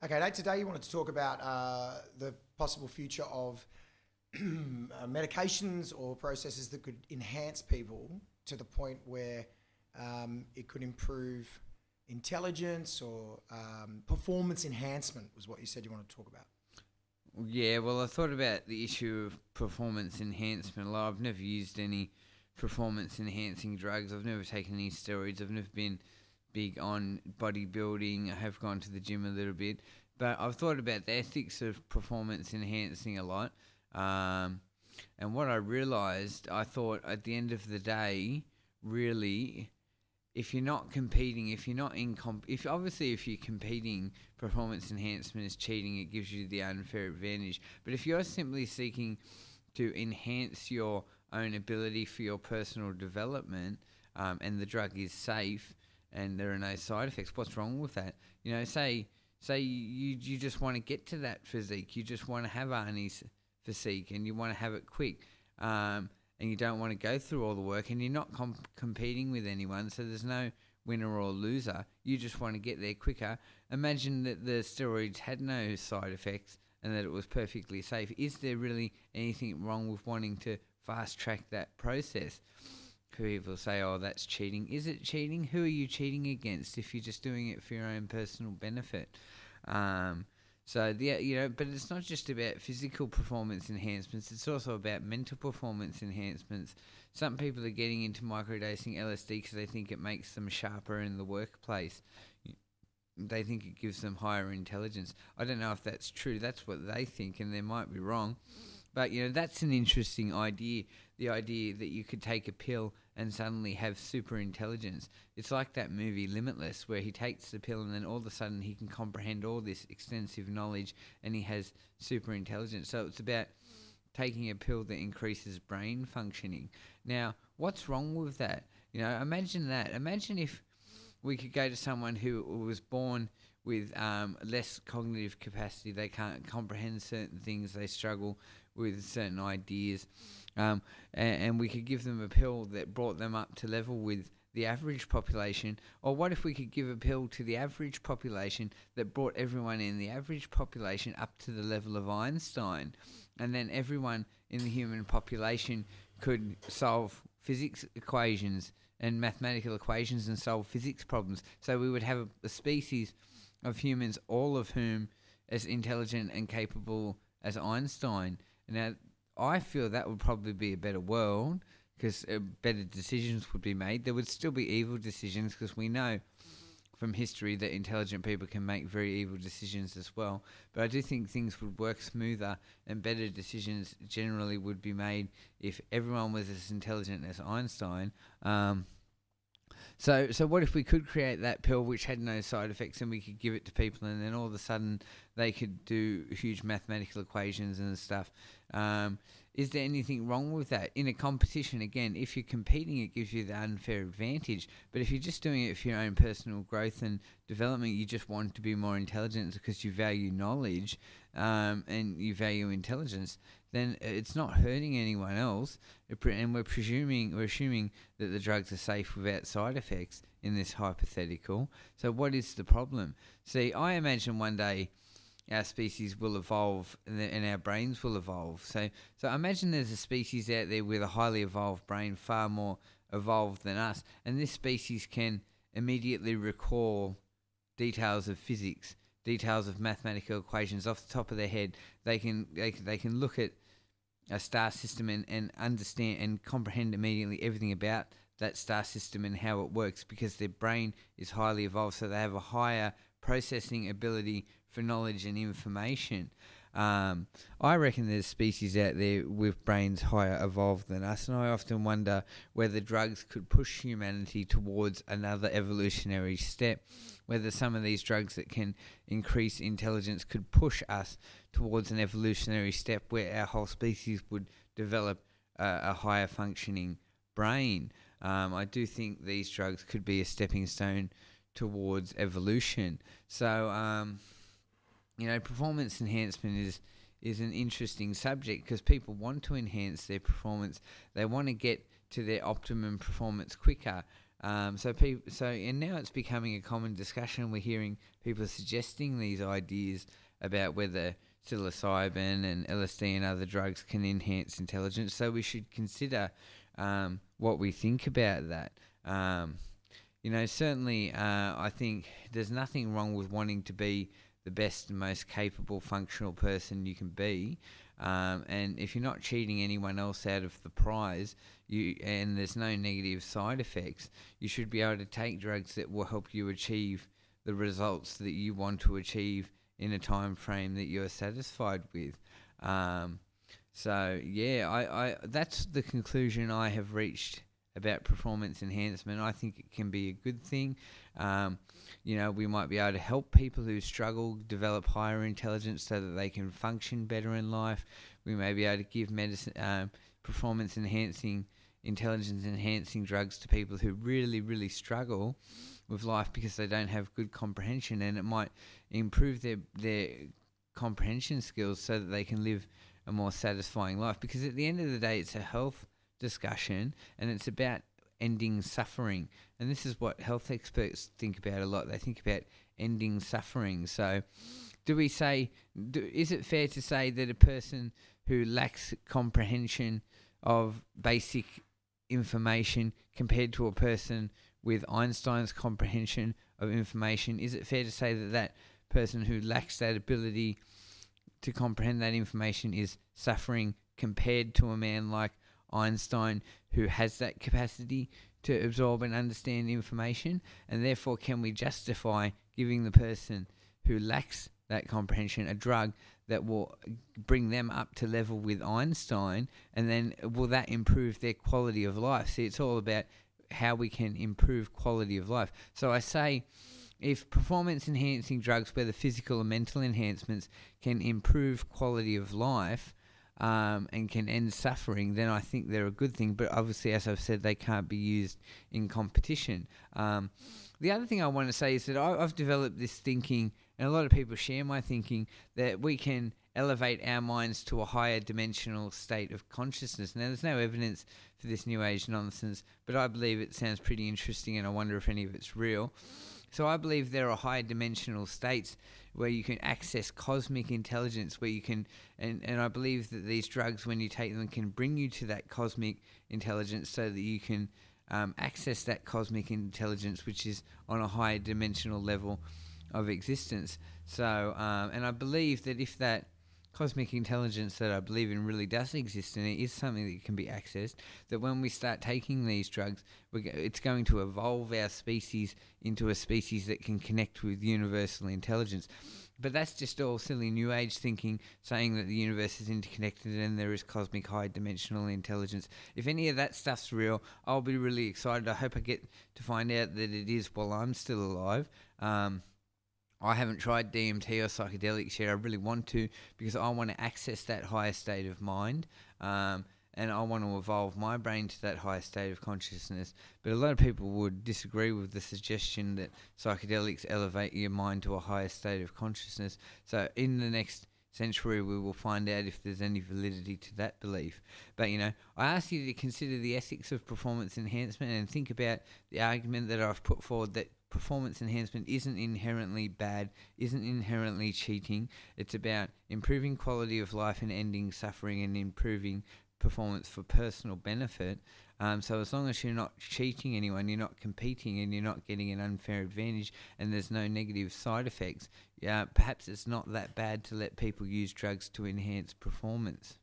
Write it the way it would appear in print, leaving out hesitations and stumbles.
Okay, Nate, today you wanted to talk about the possible future of medications or processes that could enhance people to the point where it could improve intelligence or performance enhancement was what you said you wanted to talk about. Yeah, well, I thought about the issue of performance enhancement a lot. I've never used any performance-enhancing drugs. I've never taken any steroids. I've never been big on bodybuilding. I have gone to the gym a little bit. But I've thought about the ethics of performance-enhancing a lot. And what I realised, I thought at the end of the day, really, if you're not competing, if you're not in if you're competing, performance enhancement is cheating. It gives you the unfair advantage. But if you're simply seeking to enhance your own ability for your personal development, and the drug is safe and there are no side effects, what's wrong with that? You know, say you just want to get to that physique, you just want to have Arnie's physique, and you want to have it quick. And you don't want to go through all the work, and you're not competing with anyone, so there's no winner or loser. You just want to get there quicker. Imagine that the steroids had no side effects and that it was perfectly safe. Is there really anything wrong with wanting to fast-track that process? People say, oh, that's cheating. Is it cheating? Who are you cheating against if you're just doing it for your own personal benefit? So, yeah, you know, but it's not just about physical performance enhancements. It's also about mental performance enhancements. Some people are getting into microdosing LSD because they think it makes them sharper in the workplace. They think it gives them higher intelligence. I don't know if that's true. That's what they think, and they might be wrong. But, you know, that's an interesting idea, the idea that you could take a pill and suddenly have super intelligence. It's like that movie Limitless, where he takes the pill and then all of a sudden he can comprehend all this extensive knowledge and he has super intelligence. So it's about taking a pill that increases brain functioning. Now, what's wrong with that? You know, imagine that. Imagine if we could go to someone who was born with less cognitive capacity. They can't comprehend certain things. They struggle with certain ideas. And we could give them a pill that brought them up to level with the average population. Or what if we could give a pill to the average population that brought everyone in the average population up to the level of Einstein? And then everyone in the human population could solve physics equations and mathematical equations and solve physics problems. So we would have a species of humans, all of whom as intelligent and capable as Einstein. Now, I feel that would probably be a better world because better decisions would be made. There would still be evil decisions because we know from history that intelligent people can make very evil decisions as well. But I do think things would work smoother and better decisions generally would be made if everyone was as intelligent as Einstein. So what if we could create that pill which had no side effects and we could give it to people and then all of a sudden they could do huge mathematical equations and stuff? Is there anything wrong with that? In a competition, again, if you're competing, it gives you the unfair advantage. But if you're just doing it for your own personal growth and development, you just want to be more intelligent because you value knowledge and you value intelligence, then it's not hurting anyone else. And we're assuming that the drugs are safe without side effects in this hypothetical. So what is the problem? See, I imagine one day our species will evolve and our brains will evolve. So imagine there's a species out there with a highly evolved brain, far more evolved than us, and this species can immediately recall details of physics, details of mathematical equations off the top of their head. They can look at a star system and understand and comprehend immediately everything about that star system and how it works because their brain is highly evolved, so they have a higher processing ability for knowledge and information. I reckon there's species out there with brains higher evolved than us, and I often wonder whether drugs could push humanity towards another evolutionary step, whether some of these drugs that can increase intelligence could push us towards an evolutionary step where our whole species would develop a higher functioning brain. I do think these drugs could be a stepping stone towards evolution. So, you know, performance enhancement is an interesting subject because people want to enhance their performance. They want to get to their optimum performance quicker. And now it's becoming a common discussion. We're hearing people suggesting these ideas about whether psilocybin and LSD and other drugs can enhance intelligence. So we should consider what we think about that. Certainly, I think there's nothing wrong with wanting to be the best and most capable functional person you can be. And if you're not cheating anyone else out of the prize, and there's no negative side effects, you should be able to take drugs that will help you achieve the results that you want to achieve in a time frame that you're satisfied with. That's the conclusion I have reached about performance enhancement. I think it can be a good thing. We might be able to help people who struggle develop higher intelligence so that they can function better in life. We may be able to give intelligence enhancing drugs to people who really, really struggle with life because they don't have good comprehension, and it might improve their comprehension skills so that they can live a more satisfying life. Because at the end of the day, it's a health discussion, and it's about ending suffering. And this is what health experts think about a lot. They think about ending suffering. So is it fair to say that a person who lacks comprehension of basic information compared to a person with Einstein's comprehension of information, is it fair to say that that person who lacks that ability to comprehend that information is suffering compared to a man like Einstein who has that capacity to absorb and understand information? And therefore, can we justify giving the person who lacks that comprehension a drug that will bring them up to level with Einstein, and then will that improve their quality of life? See, it's all about how we can improve quality of life. So I say, if performance-enhancing drugs, whether physical or mental enhancements, can improve quality of life and can end suffering, then I think they're a good thing. But obviously, as I've said, they can't be used in competition. The other thing I want to say is that I've developed this thinking, and a lot of people share my thinking, that we can elevate our minds to a higher dimensional state of consciousness. Now, there's no evidence for this New Age nonsense, but I believe it sounds pretty interesting, and I wonder if any of it's real. So I believe there are higher dimensional states where you can access cosmic intelligence, where you can, and I believe that these drugs, when you take them, can bring you to that cosmic intelligence so that you can access that cosmic intelligence, which is on a higher dimensional level of existence. So, and I believe that if that cosmic intelligence that I believe in really does exist, and it is something that can be accessed, that when we start taking these drugs, it's going to evolve our species into a species that can connect with universal intelligence. But that's just all silly New Age thinking, saying that the universe is interconnected and there is cosmic high dimensional intelligence. If any of that stuff's real, I'll be really excited. I hope I get to find out that it is while I'm still alive. I haven't tried DMT or psychedelics yet. I really want to, because I want to access that higher state of mind, and I want to evolve my brain to that higher state of consciousness. But a lot of people would disagree with the suggestion that psychedelics elevate your mind to a higher state of consciousness. So in the next century, we will find out if there's any validity to that belief. But, I ask you to consider the ethics of performance enhancement and think about the argument that I've put forward, that performance enhancement isn't inherently bad, isn't inherently cheating. It's about improving quality of life and ending suffering and improving performance for personal benefit. So as long as you're not cheating anyone, you're not competing, and you're not getting an unfair advantage, and there's no negative side effects, perhaps it's not that bad to let people use drugs to enhance performance.